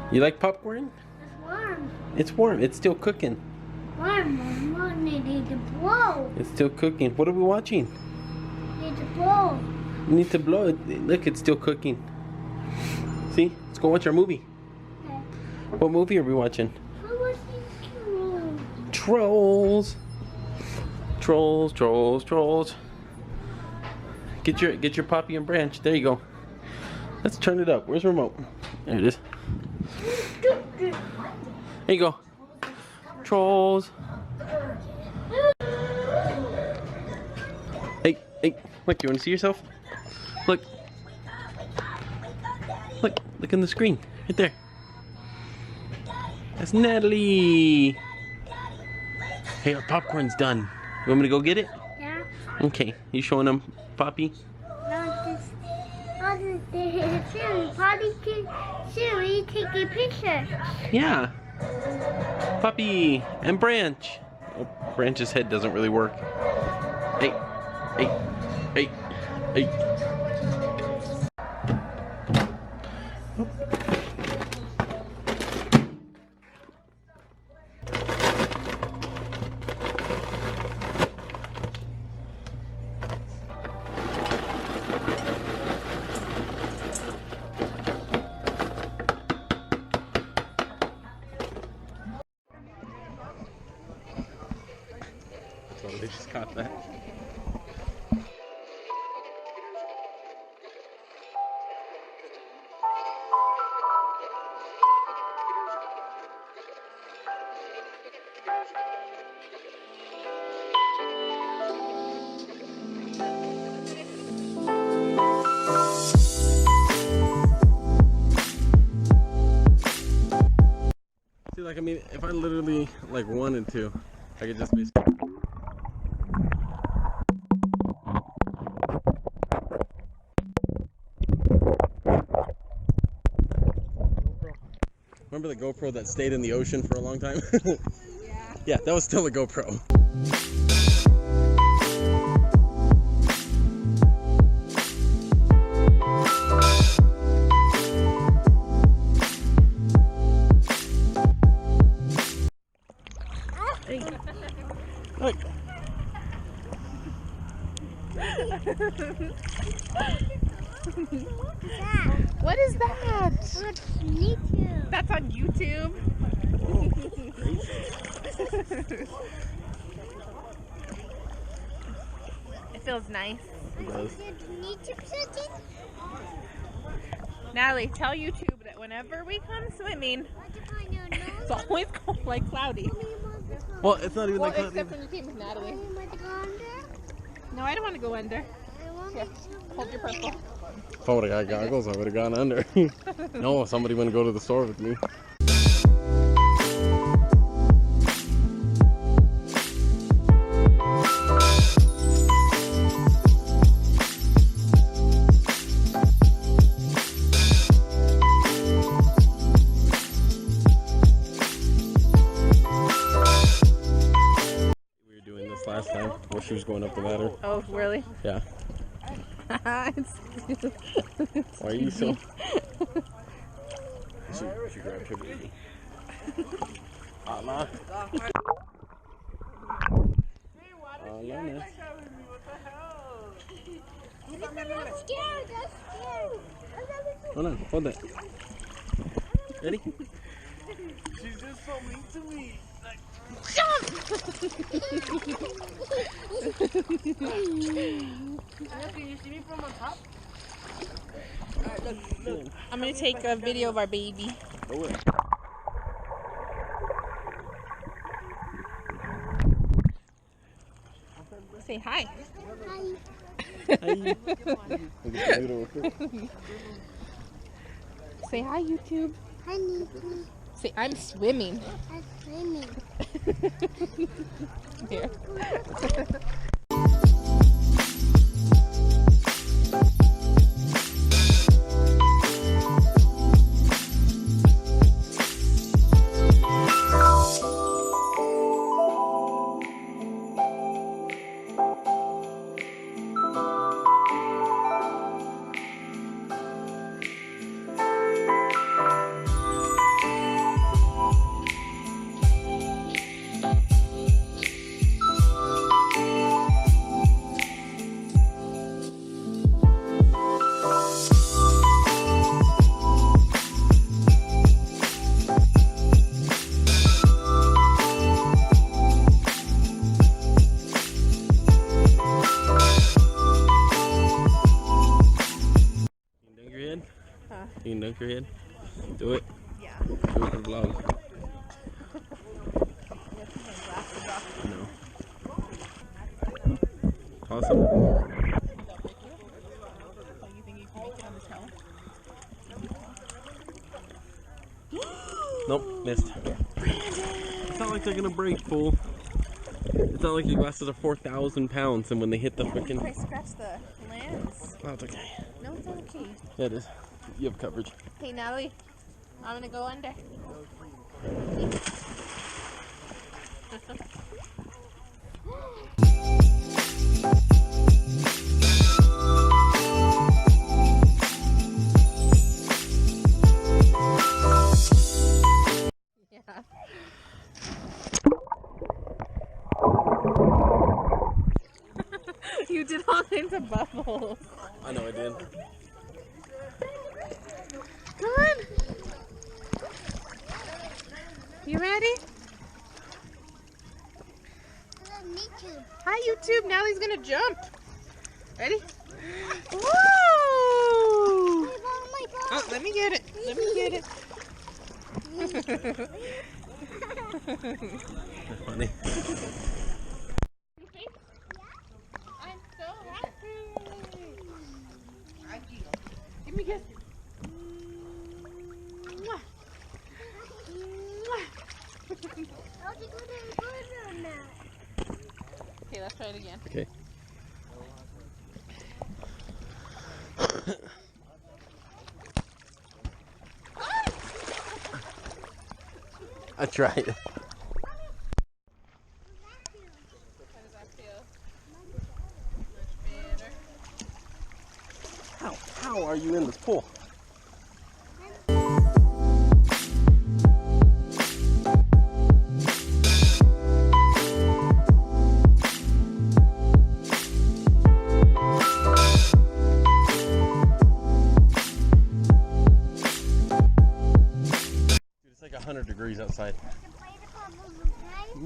You like popcorn? It's warm. It's warm. It's still cooking. Warm. Mom, they need to blow. It's still cooking. What are we watching? Need to blow. We need to blow it. Look, it's still cooking. See? Let's go watch our movie. Okay. What movie are we watching? Who was these Trolls. Trolls, trolls, trolls. Get your poppy and branch. There you go. Let's turn it up. Where's the remote? There it is. There you go. Trolls. Hey, hey, look, you want to see yourself? Look. Look in the screen. Right there. That's Natalie. Hey, our popcorn's done. You want me to go get it? Yeah. Okay. You showing them Poppy? Potty can Siri take a picture. Yeah. Poppy and Branch. Oh, Branch's head doesn't really work. Hey, hey, hey, hey. So they just caught that. See, like, I mean, if I literally, like, wanted to, I could just basically... Remember the GoPro that stayed in the ocean for a long time? Yeah. Yeah, that was still a GoPro. Hey, look. What is that? That's YouTube. That's on YouTube. It feels nice. It does. Natalie, tell YouTube that whenever we come swimming, it's always like cloudy. Well, it's not even Well, like that. except when you came with Natalie. No, I don't want to go under. Here, hold your purple. If I would have got goggles, I would have gone under. No, somebody wouldn't go to the store with me. We were doing this last time while she was going up the ladder. Oh, really? Yeah. Why are you so... She grabbed her baby. Allah. Allah. Hold on, hold that. Ready? She's just so mean to me. Can you see me from on top? Alright, look. I'm gonna take a video of our baby. Go away. Say hi. Hi. Say hi, YouTube. Honey, Say I'm swimming. I'm swimming. Here. Do it. Yeah. Do it for the vlog. No. Awesome. Oh, you think you can make it on the toe? Nope, missed. It's not like they're gonna break, fool. It's not like your glasses are 4,000 pounds, and when they hit the freaking. I scratched the lens. Oh, it's okay. No, it's okay. Yeah, it is. You have coverage. Hey, Natalie, I'm gonna go under. Yeah. You did all kinds of bubbles. I know I did. Come on. You ready? YouTube. Hi, YouTube. Natalie's gonna jump. Ready? Woo! Oh my God. Oh, let me get it. Let me get it. That's funny. I'm so happy. Give me a kiss. Mwah. Mwah. Okay, let's try it again. Okay. I tried. How does that feel? Much better. How are you in this pool? It's like 100 degrees outside.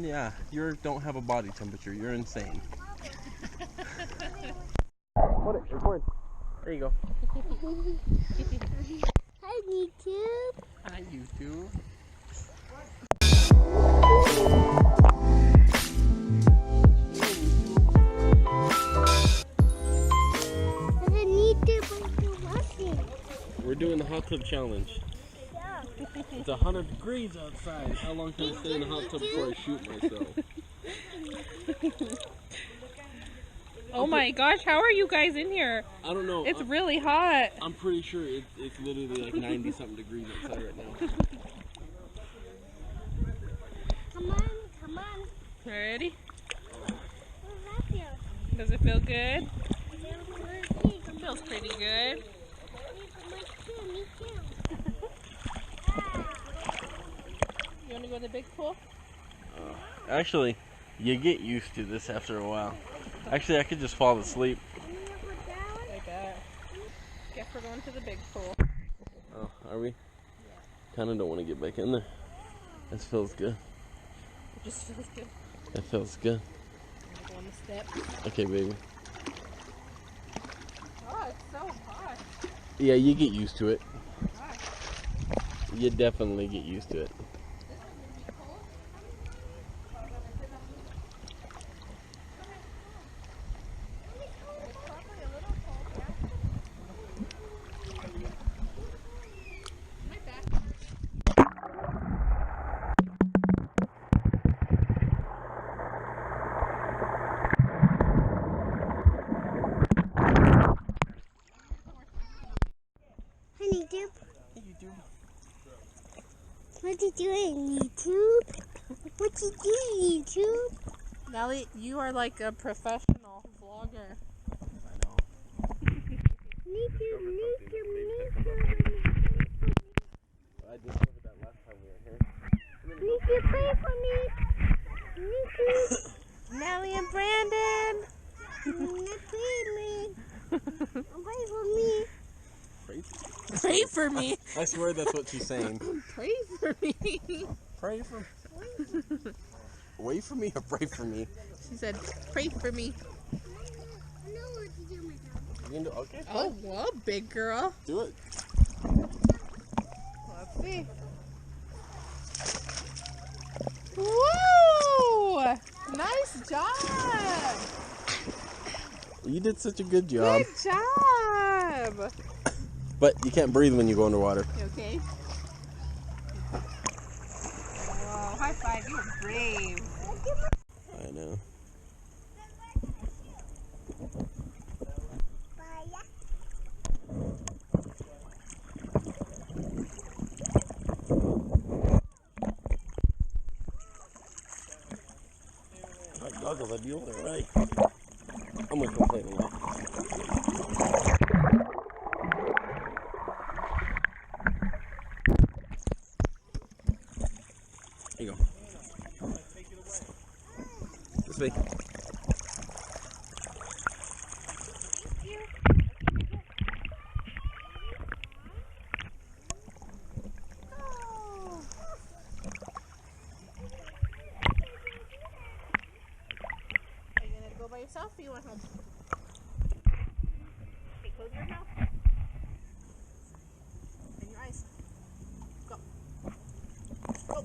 Yeah, you don't have a body temperature. You're insane. Hold it, record. There you go. Hi, YouTube. Hi, YouTube. We're doing the hot tub challenge. Yeah. It's 100 degrees outside. How long can I stay in the hot tub before I shoot myself? Oh my gosh, how are you guys in here? I don't know. It's really hot. I'm pretty sure it's literally like 90 something degrees outside right now. Come on, come on. Ready? What's that feel? Does it feel good? Me Feels pretty good. too. You want to go to the big pool? Actually, you get used to this after a while. Actually, I could just fall asleep. I bet. Guess we're going to the big pool. Oh, are we? Kind of don't want to get back in there. This feels good. It just feels good. It feels good. I'm gonna go on the steps. Okay, baby. Oh, it's so hot. Yeah, you get used to it. Gosh. You definitely get used to it. YouTube. Hey, YouTube. What you doing, YouTube? What you doing, YouTube? Natalie, you are like a professional vlogger. I know. YouTube. I discovered that last time we were here. YouTube, pray for me. YouTube. Natalie and Brandon. Pray me. Pray for me. Pray for me. I swear that's what she's saying. Pray for me. Pray for me. Wait for me or pray for me? She said, pray for me. I know what to do, my dog. You can do okay. Oh, well, big girl. Do it. Let's See. Woo! Nice job. You did such a good job. Good job. But you can't breathe when you go underwater. You okay? Whoa, high five. You were brave. I know. My goggles, I'd be over there, right? I'm gonna complain a lot. There you go. This way. Are you gonna go by yourself or you want help? Okay, close your mouth. And your eyes. Go. Go.